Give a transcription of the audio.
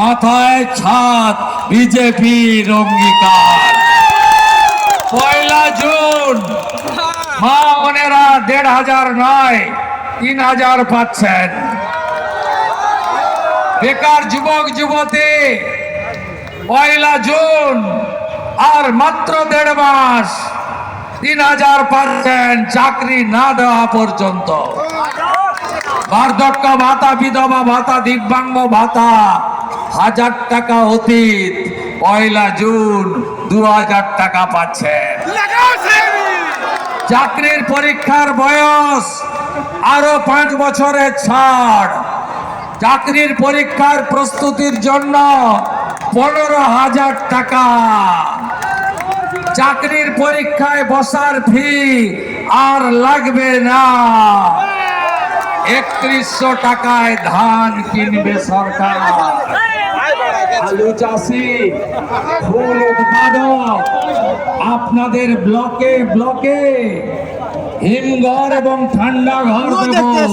মাথায় ছাদ বিজেপির অঙ্গীকার। 1 জুন মা বোনেরা 1500 নয় 3000 পাচ্ছেন। বেকার যুবক যুবতী 1 জুন আর মাত্র 1.5 মাস 3000 পাচ্ছেন চাকরি না দেওয়া পর্যন্ত। বার্ধক্য ভাতা, বিধবা ভাতা, দিব্যাঙ্গ ভাতা 1000 টাকা অতীত, 1 জুন 2000 টাকা পাচ্ছেন। চাকরির পরীক্ষার বয়স আরো 5 বছরের ছাড়। চাকরির পরীক্ষার প্রস্তুতির জন্য 15,000 টাকা। চাকরির পরীক্ষায় বসার ফি আর লাগবে না। 3100 টাকায় ধান কিনবে সরকার। আলু চাষি, ফুল উৎপাদক, আপনাদের ব্লকে ব্লকে হিমঘর এবং ঠান্ডা ঘর দেব।